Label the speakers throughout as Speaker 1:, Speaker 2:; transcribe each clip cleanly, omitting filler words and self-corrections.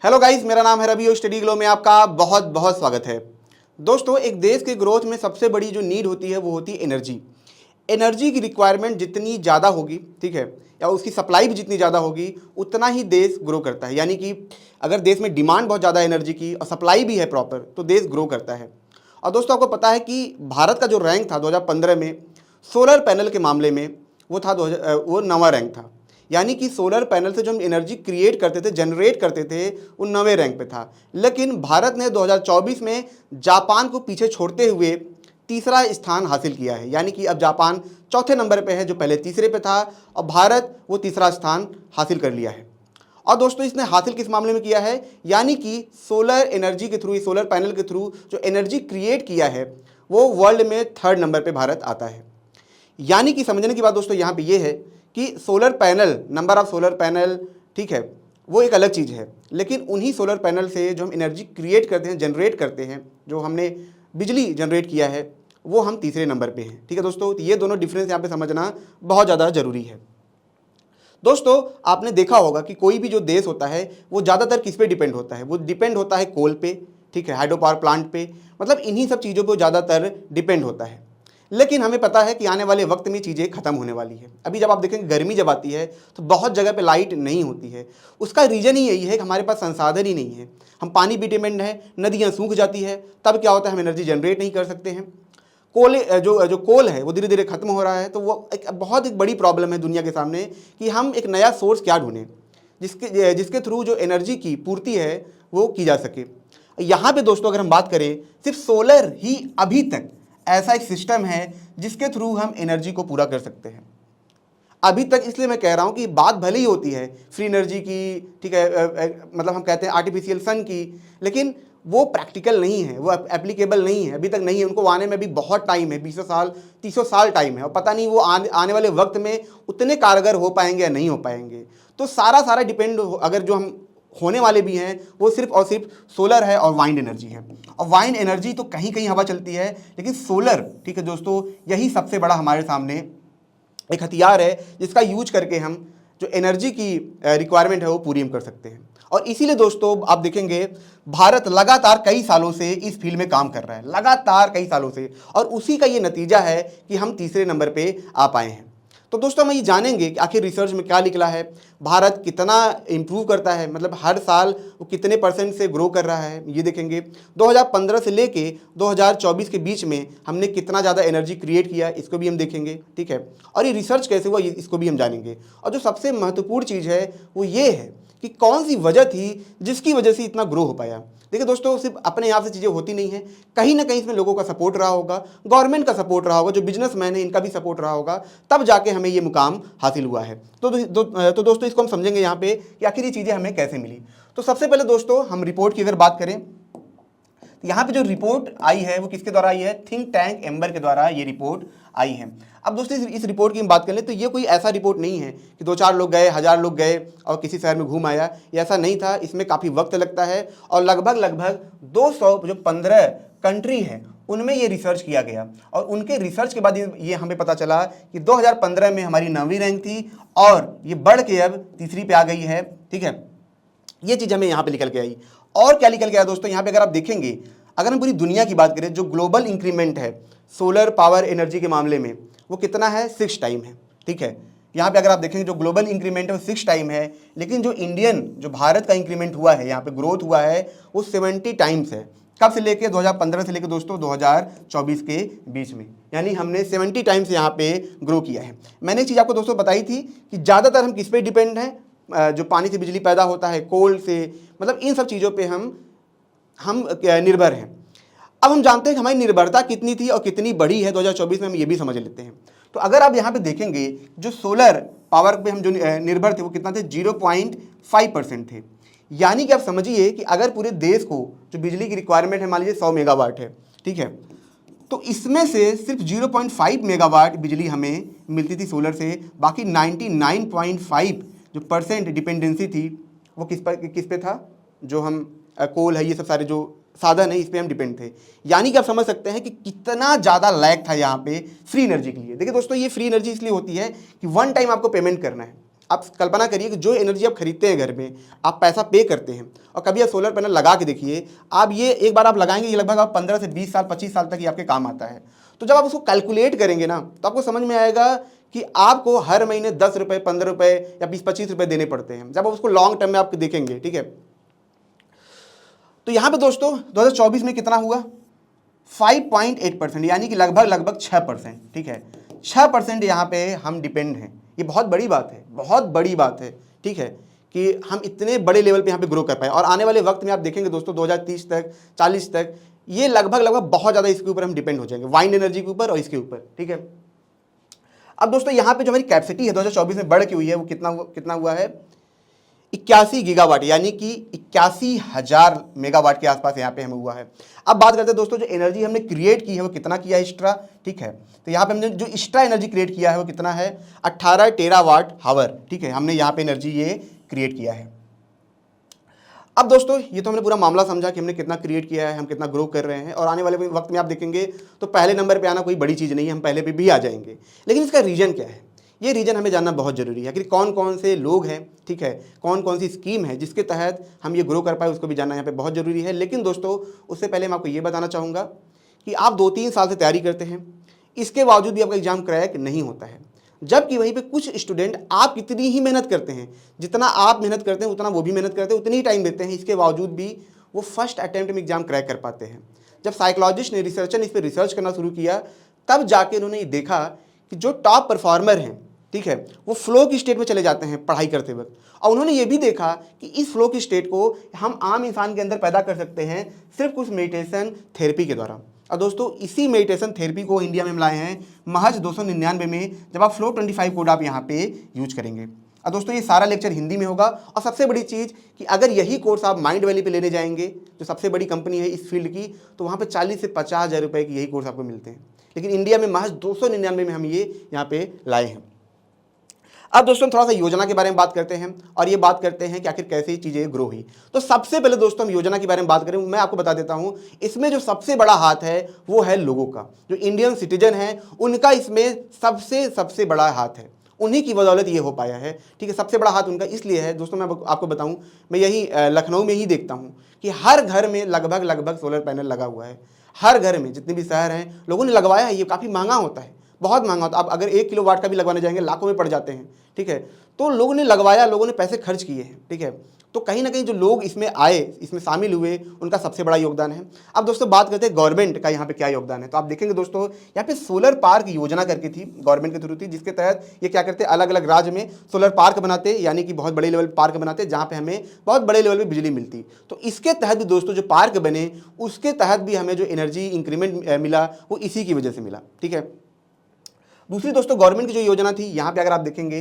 Speaker 1: Hello guys, मेरा नाम है रवि और स्टडी ग्लो में आपका बहुत बहुत स्वागत है। दोस्तों, एक देश के ग्रोथ में सबसे बड़ी जो नीड होती है वो होती है एनर्जी। एनर्जी की रिक्वायरमेंट जितनी ज़्यादा होगी, ठीक है, या उसकी सप्लाई भी जितनी ज़्यादा होगी, उतना ही देश ग्रो करता है। यानी कि अगर देश में डिमांड बहुत ज़्यादा एनर्जी की और सप्लाई भी है प्रॉपर, तो देश ग्रो करता है। और दोस्तों, आपको पता है कि भारत का जो रैंक था 2015 में सोलर पैनल के मामले में, वो था वो 9वां रैंक था। यानी कि सोलर पैनल से जो हम एनर्जी क्रिएट करते थे, जनरेट करते थे, वो 9वें रैंक पे था। लेकिन भारत ने 2024 में जापान को पीछे छोड़ते हुए तीसरा स्थान हासिल किया है। यानी कि अब जापान चौथे नंबर पे है, जो पहले तीसरे पे था, और भारत वो तीसरा स्थान हासिल कर लिया है। और दोस्तों, इसने हासिल किस मामले में किया है? यानी कि सोलर एनर्जी के थ्रू, सोलर पैनल के थ्रू जो एनर्जी क्रिएट किया है, वो वर्ल्ड में 3rd नंबर पे भारत आता है। यानी कि समझने की बात दोस्तों यहाँ पे ये है कि solar panel, number of solar panel, ठीक है, वो एक अलग चीज़ है। लेकिन उन्हीं सोलर पैनल से जो हम एनर्जी क्रिएट करते हैं, जनरेट करते हैं, जो हमने बिजली जनरेट किया है, वो हम तीसरे नंबर पे हैं। ठीक है दोस्तों, तो ये दोनों डिफरेंस यहाँ पे समझना बहुत ज़्यादा ज़रूरी है। दोस्तों, आपने देखा होगा कि कोई भी जो देश होता है वो ज़्यादातर किस पे डिपेंड होता है? वो डिपेंड होता है कोल पे, ठीक है, हाइड्रो पावर प्लांट पे, मतलब इन्हीं सब चीज़ों पे ज़्यादातर डिपेंड होता है। लेकिन हमें पता है कि आने वाले वक्त में चीज़ें खत्म होने वाली है। अभी जब आप देखेंगे गर्मी जब आती है तो बहुत जगह पे लाइट नहीं होती है। उसका रीज़न ही यही है कि हमारे पास संसाधन ही नहीं है। हम पानी भी डिपेंड है, नदियाँ सूख जाती है, तब क्या होता है, हम एनर्जी जनरेट नहीं कर सकते हैं। जो कोल है वो धीरे धीरे खत्म हो रहा है। तो वो एक बड़ी प्रॉब्लम है दुनिया के सामने कि हम एक नया सोर्स क्या ढूंढें जिसके थ्रू जो एनर्जी की पूर्ति है वो की जा सके। यहाँ पे दोस्तों, अगर हम बात करें, सिर्फ सोलर ही अभी तक ऐसा एक सिस्टम है जिसके थ्रू हम एनर्जी को पूरा कर सकते हैं अभी तक। इसलिए मैं कह रहा हूँ कि बात भले ही होती है फ्री एनर्जी की, ठीक है, मतलब हम कहते हैं आर्टिफिशियल सन की, लेकिन वो प्रैक्टिकल नहीं है, वो एप्लीकेबल नहीं है, अभी तक नहीं है। उनको आने में भी बहुत टाइम है, 20 साल 30 साल टाइम है, और पता नहीं वो आने वाले वक्त में उतने कारगर हो पाएंगे या नहीं हो पाएंगे। तो सारा डिपेंड, अगर जो हम होने वाले भी हैं, वो सिर्फ और सिर्फ सोलर है और वाइंड एनर्जी है। और वाइंड एनर्जी तो कहीं कहीं हवा चलती है, लेकिन सोलर, ठीक है दोस्तों, यही सबसे बड़ा हमारे सामने एक हथियार है जिसका यूज करके हम जो एनर्जी की रिक्वायरमेंट है वो पूरी हम कर सकते हैं। और इसीलिए दोस्तों, आप देखेंगे भारत लगातार कई सालों से इस फील्ड में काम कर रहा है, लगातार कई सालों से, और उसी का ये नतीजा है कि हम तीसरे नंबर पे आ पाए हैं। तो दोस्तों, हम ये जानेंगे कि आखिर रिसर्च में क्या निकला है, भारत कितना इम्प्रूव करता है, मतलब हर साल वो कितने % से ग्रो कर रहा है, ये देखेंगे। 2015 से लेके 2024 के बीच में हमने कितना ज़्यादा एनर्जी क्रिएट किया, इसको भी हम देखेंगे, ठीक है। और ये रिसर्च कैसे हुआ, इसको भी हम जानेंगे। और जो सबसे महत्वपूर्ण चीज़ है वो ये है कि कौन सी वजह थी जिसकी वजह से इतना ग्रो हो पाया। देखिए दोस्तों, सिर्फ अपने आप से चीज़ें होती नहीं हैं, कहीं ना कहीं इसमें लोगों का सपोर्ट रहा होगा, गवर्नमेंट का सपोर्ट रहा होगा, जो बिजनेसमैन है इनका भी सपोर्ट रहा होगा, तब जाके हमें ये मुकाम हासिल हुआ है। तो दोस्तों, इसको हम समझेंगे यहाँ पे कि आखिर ये चीज़ें हमें कैसे मिली। तो सबसे पहले दोस्तों, हम रिपोर्ट की अगर बात करें, तो यहाँ पे जो रिपोर्ट आई है वो किसके द्वारा आई है? थिंक टैंक एम्बर के द्वारा ये रिपोर्ट आई है। अब दोस्तों, इस रिपोर्ट की हम बात कर लें तो ये कोई ऐसा रिपोर्ट नहीं है कि 2-4 लोग गए, 1000 लोग गए और किसी शहर में घूम आया, ये ऐसा नहीं था। इसमें काफ़ी वक्त लगता है और लगभग 215 कंट्री है उनमें ये रिसर्च किया गया। और उनके रिसर्च के बाद ये हमें पता चला कि 2015 में हमारी 9वीं रैंक थी और ये बढ़ के अब तीसरी पे आ गई है, ठीक है। ये चीज़ हमें यहाँ पे निकल के आई। और क्या निकल के आया दोस्तों, यहाँ पे अगर आप देखेंगे, अगर हम पूरी दुनिया की बात करें, जो ग्लोबल इंक्रीमेंट है सोलर पावर एनर्जी के मामले में, वो कितना है? 6 टाइम है, ठीक है। यहाँ पे अगर आप देखेंगे जो ग्लोबल इंक्रीमेंट है वो 6 टाइम है, लेकिन जो भारत का इंक्रीमेंट हुआ है, यहाँ पे ग्रोथ हुआ है, वो 70 टाइम्स है। कब से लेके? 2015 से लेके दोस्तों 2024 के बीच में, यानी हमने 70 टाइम्स यहाँ पे ग्रो किया है। मैंने एक चीज़ आपको दोस्तों बताई थी कि ज़्यादातर हम किस पे डिपेंड हैं? जो पानी से बिजली पैदा होता है, कोल से, मतलब इन सब चीज़ों पे हम निर्भर हैं। अब हम जानते हैं कि हमारी निर्भरता कितनी थी और कितनी बढ़ी है 2024 में, हम ये भी समझ लेते हैं। तो अगर आप यहाँ पे देखेंगे, जो सोलर पावर पे हम जो निर्भर थे वो कितना थे? 0.5% थे। यानी कि आप समझिए कि अगर पूरे देश को जो बिजली की रिक्वायरमेंट है, मान लीजिए 100 मेगावाट है, ठीक है, तो इसमें से सिर्फ 0.5 मेगावाट बिजली हमें मिलती थी सोलर से। बाकी 99.5 जो % डिपेंडेंसी थी वो किस पे था? जो हम कोल है, ये सब सारे जो साधन है, इस पे हम डिपेंड थे। यानी कि आप समझ सकते हैं कि कितना ज़्यादा लैग था यहाँ पे फ्री एनर्जी के लिए। देखिए दोस्तों, ये फ्री एनर्जी इसलिए होती है कि 1 टाइम आपको पेमेंट करना है। आप कल्पना करिए कि जो एनर्जी आप खरीदते हैं घर में, आप पैसा पे करते हैं, और कभी आप सोलर पैनल लगा के देखिए, आप ये एक बार आप लगाएंगे, ये लगभग आप 15 से 20 साल 25 साल तक ये आपके काम आता है। तो जब आप उसको कैलकुलेट करेंगे ना, तो आपको समझ में आएगा कि आपको हर महीने 10 रुपये 15 रुपये या 20-25 रुपये देने पड़ते हैं, जब आप उसको लॉन्ग टर्म में आप देखेंगे। ठीक है, तो यहाँ पे दोस्तों 2024 में कितना हुआ, 5.8%, यानी कि लगभग 6%। ठीक है, 6% यहाँ पे हम डिपेंड हैं। ये बहुत बड़ी बात है, बहुत बड़ी बात है। ठीक है, कि हम इतने बड़े लेवल पे यहाँ पे ग्रो कर पाए, और आने वाले वक्त में आप देखेंगे दोस्तों 2030 तक 40 तक ये लगभग बहुत ज़्यादा इसके ऊपर हम डिपेंड हो जाएंगे, वाइंड एनर्जी के ऊपर और इसके ऊपर। ठीक है, अब दोस्तों यहाँ पे जो हमारी कैपेसिटी है 2024 में बढ़ के हुई है, वो कितना हुआ है, 81 गीगावाट, यानी कि 81,000 मेगावाट के आसपास यहाँ पे हमें हुआ है। अब बात करते हैं दोस्तों, जो एनर्जी हमने क्रिएट की है वो कितना किया है एक्स्ट्रा। ठीक है, तो यहाँ पे हमने जो एक्स्ट्रा एनर्जी क्रिएट किया है वो कितना है, 18 टेरावाट हावर। ठीक है, हमने यहाँ पे एनर्जी ये क्रिएट किया है। अब दोस्तों ये तो हमने पूरा मामला समझा कि हमने कितना क्रिएट किया है, हम कितना ग्रो कर रहे हैं, और आने वाले वक्त में आप देखेंगे तो पहले नंबर पे आना कोई बड़ी चीज़ नहीं है, हम पहले पे भी आ जाएंगे। लेकिन इसका रीज़न क्या है, ये रीज़न हमें जानना बहुत ज़रूरी है कि कौन कौन से लोग हैं, ठीक है, कौन कौन सी स्कीम है जिसके तहत हम ये ग्रो कर पाए, उसको भी जानना यहाँ पे बहुत ज़रूरी है। लेकिन दोस्तों उससे पहले मैं आपको ये बताना चाहूँगा कि आप 2-3 साल से तैयारी करते हैं, इसके बावजूद भी आपका एग्ज़ाम क्रैक नहीं होता है, जबकि वहीं पे कुछ स्टूडेंट आप कितनी ही मेहनत करते हैं, जितना आप मेहनत करते हैं उतना वो भी मेहनत करते हैं, उतनी ही टाइम देते हैं, इसके बावजूद भी वो फर्स्ट अटैम्प्ट में एग्जाम क्रैक कर पाते हैं। जब साइकोलॉजिस्ट ने, रिसर्चर ने इस पर रिसर्च करना शुरू किया, तब जाके उन्होंने ये देखा कि जो टॉप परफॉर्मर हैं, ठीक है, वो फ्लो की स्टेट में चले जाते हैं पढ़ाई करते वक्त, और उन्होंने ये भी देखा कि इस फ्लो की स्टेट को हम आम इंसान के अंदर पैदा कर सकते हैं सिर्फ कुछ मेडिटेशन थेरेपी के द्वारा। और दोस्तों इसी मेडिटेशन थेरेपी को इंडिया में हम लाए हैं महज 299 में, जब आप फ्लो 25 कोड आप यहाँ पे यूज करेंगे। और दोस्तों ये सारा लेक्चर हिंदी में होगा, और सबसे बड़ी चीज़ कि अगर यही कोर्स आप माइंड वैली पे लेने जाएंगे, जो सबसे बड़ी कंपनी है इस फील्ड की, तो वहाँ पे 40 से 50 हज़ार रुपये की यही कोर्स आपको मिलते हैं। लेकिन इंडिया में महज 299 में हम ये यहाँ पे लाए हैं। अब दोस्तों थोड़ा सा योजना के बारे में बात करते हैं, और ये बात करते हैं कि आखिर कैसे चीज़ें ग्रो हुई। तो सबसे पहले दोस्तों हम योजना के बारे में बात करें, मैं आपको बता देता हूँ, इसमें जो सबसे बड़ा हाथ है वो है लोगों का, जो इंडियन सिटीजन है उनका इसमें सबसे बड़ा हाथ है, उन्हीं की बदौलत ये हो पाया है। ठीक है, सबसे बड़ा हाथ उनका इसलिए है दोस्तों, मैं आपको बताऊँ, मैं यही लखनऊ में ही देखता हूँ कि हर घर में लगभग सोलर पैनल लगा हुआ है। हर घर में जितने भी शहर हैं लोगों ने लगवाया है। ये काफ़ी महंगा होता है, बहुत महंगा होता है। आप अगर 1 किलोवाट का भी लगवाने जाएंगे लाखों में पड़ जाते हैं। ठीक है, तो लोगों ने लगवाया, लोगों ने पैसे खर्च किए हैं। ठीक है, तो कहीं ना कहीं जो लोग इसमें आए, इसमें शामिल हुए, उनका सबसे बड़ा योगदान है। अब दोस्तों बात करते हैं गवर्नमेंट का यहाँ पे क्या योगदान है। तो आप देखेंगे दोस्तों यहाँ पे सोलर पार्क योजना करके थी, गवर्नमेंट के थ्रू थी, जिसके तहत ये क्या करते, अलग अलग राज्य में सोलर पार्क बनाते, यानी कि बहुत बड़े लेवल पार्क बनाते, जहाँ पे हमें बहुत बड़े लेवल पर बिजली मिलती। तो इसके तहत भी दोस्तों जो पार्क बने, उसके तहत भी हमें जो एनर्जी इंक्रीमेंट मिला वो इसी की वजह से मिला। ठीक है, दूसरी दोस्तों गवर्नमेंट की जो योजना थी, यहाँ पे अगर आप देखेंगे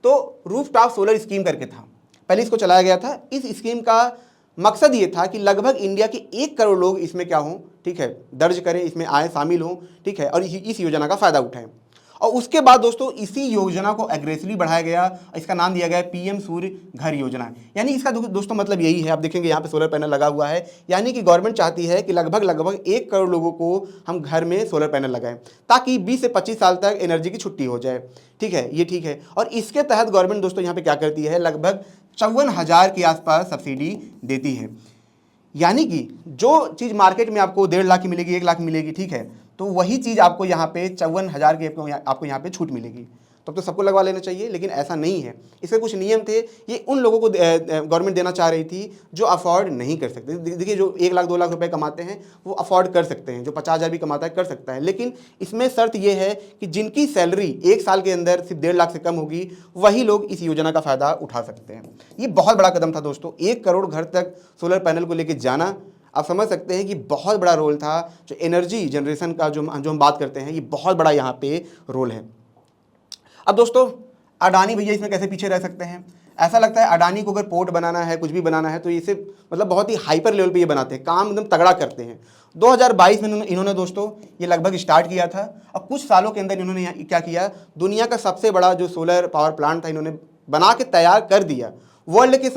Speaker 1: तो रूफटॉप सोलर स्कीम करके था, पहले इसको चलाया गया था। इस स्कीम का मकसद ये था कि लगभग इंडिया के 1 करोड़ लोग इसमें क्या हों, ठीक है, दर्ज करें, इसमें आए, शामिल हों, ठीक है, और इस योजना का फ़ायदा उठाएं। और उसके बाद दोस्तों इसी योजना को एग्रेसिवली बढ़ाया गया, इसका नाम दिया गया पीएम सूर्य घर योजना। यानी इसका दोस्तों मतलब यही है, आप देखेंगे यहाँ पे सोलर पैनल लगा हुआ है, यानी कि गवर्नमेंट चाहती है कि लगभग 1 करोड़ लोगों को हम घर में सोलर पैनल लगाएं, ताकि 20 से 25 साल तक एनर्जी की छुट्टी हो जाए। ठीक है, ये ठीक है। और इसके तहत गवर्नमेंट दोस्तों यहाँ पे क्या करती है, लगभग 54,000 के आसपास सब्सिडी देती है। यानी कि जो चीज़ मार्केट में आपको 1.5 लाख की मिलेगी, 1 लाख मिलेगी, ठीक है, तो वही चीज़ आपको यहाँ पे 54,000 की आपको यहाँ पे छूट मिलेगी। तब तो सबको लगवा लेना चाहिए, लेकिन ऐसा नहीं है। इसके कुछ नियम थे, ये उन लोगों को गवर्नमेंट देना चाह रही थी जो अफोर्ड नहीं कर सकते। देखिए जो 1 लाख 2 लाख रुपए कमाते हैं वो अफोर्ड कर सकते हैं, जो 50,000 भी कमाता है कर सकता है, लेकिन इसमें शर्त ये है कि जिनकी सैलरी 1 साल के अंदर सिर्फ 1.5 लाख से कम होगी, वही लोग इस योजना का फ़ायदा उठा सकते हैं। ये बहुत बड़ा कदम था दोस्तों, 1 करोड़ घर तक सोलर पैनल को लेकर जाना। आप समझ सकते हैं कि बहुत बड़ा रोल था। जो एनर्जी जनरेशन का जो हम बात करते हैं, ये बहुत बड़ा यहाँ पे रोल है। अब दोस्तों अडानी भैया इसमें कैसे पीछे रह सकते हैं? ऐसा लगता है अडानी को अगर पोर्ट बनाना है, कुछ भी बनाना है, तो इसे मतलब बहुत ही हाइपर लेवल पे ये बनाते हैं, काम एकदम तगड़ा करते हैं। 2022 में इन्होंने दोस्तों ये लगभग स्टार्ट किया था, और कुछ सालों के अंदर इन्होंने क्या किया, दुनिया का सबसे बड़ा जो सोलर पावर प्लांट था इन्होंने बना के तैयार कर दिया, वर्ल्ड के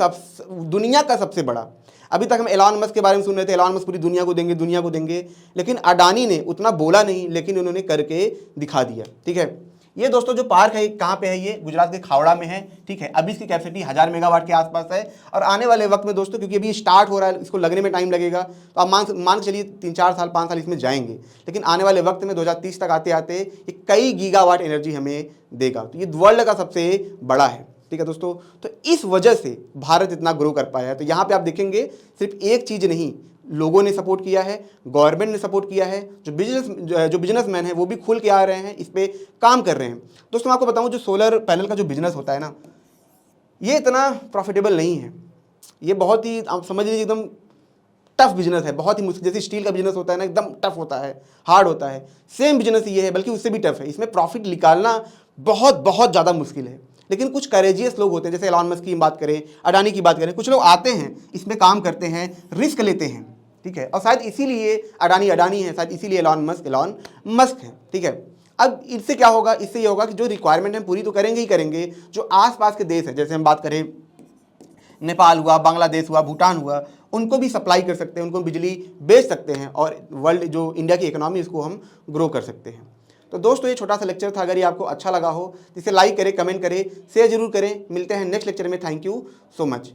Speaker 1: दुनिया का सबसे बड़ा। अभी तक हम एलन मस्क के बारे में सुन रहे थे, एलन मस्क पूरी दुनिया को देंगे, लेकिन अडानी ने उतना बोला नहीं, लेकिन उन्होंने करके दिखा दिया। ठीक है, ये दोस्तों जो पार्क है कहाँ पे है, ये गुजरात के खावड़ा में है, ठीक है। अभी इसकी कैपेसिटी 1000 मेगावाट के आसपास है और आने वाले वक्त में दोस्तों, क्योंकि अभी स्टार्ट हो रहा है, इसको लगने में टाइम लगेगा, तो आप मान के चलिए 3-4 साल 5 साल इसमें जाएंगे, लेकिन आने वाले वक्त में 2030 तक आते आते ये कई गीगावाट एनर्जी हमें देगा। तो ये वर्ल्ड का सबसे बड़ा है, ठीक है दोस्तों। तो इस वजह से भारत इतना ग्रो कर पाया है। तो यहाँ पे आप देखेंगे सिर्फ एक चीज़ नहीं, लोगों ने सपोर्ट किया है, गवर्नमेंट ने सपोर्ट किया है, जो बिजनेसमैन है वो भी खुल के आ रहे हैं, इस पे काम कर रहे हैं। दोस्तों मैं आपको बताऊं, जो सोलर पैनल का जो बिजनेस होता है ना, ये इतना प्रॉफिटेबल नहीं है। ये बहुत ही, आप समझ लीजिए, एकदम टफ बिजनेस है, बहुत ही मुश्किल। जैसे स्टील का बिजनेस होता है ना, एकदम टफ होता है, हार्ड होता है, सेम बिजनेस ये है, बल्कि उससे भी टफ है। इसमें प्रॉफिट निकालना बहुत बहुत ज़्यादा मुश्किल है। लेकिन कुछ करेजियस लोग होते हैं, जैसे एलॉन मस्क की बात करें, अडानी की बात करें, कुछ लोग आते हैं, इसमें काम करते हैं, रिस्क लेते हैं, ठीक है। और शायद इसीलिए अडानी है, शायद इसीलिए एलॉन मस्क है, ठीक है। अब इससे क्या होगा, इससे ये होगा कि जो रिक्वायरमेंट है पूरी तो करेंगे ही करेंगे, जो आसपास के देश हैं, जैसे हम बात करें नेपाल हुआ, बांग्लादेश हुआ, भूटान हुआ, उनको भी सप्लाई कर सकते हैं, उनको बिजली बेच सकते हैं और वर्ल्ड जो इंडिया की इकोनॉमी, इसको हम ग्रो कर सकते हैं। तो दोस्तों ये छोटा सा लेक्चर था, अगर ये आपको अच्छा लगा हो तो इसे लाइक करें, कमेंट करें, शेयर जरूर करें। मिलते हैं नेक्स्ट लेक्चर में। Thank you so much.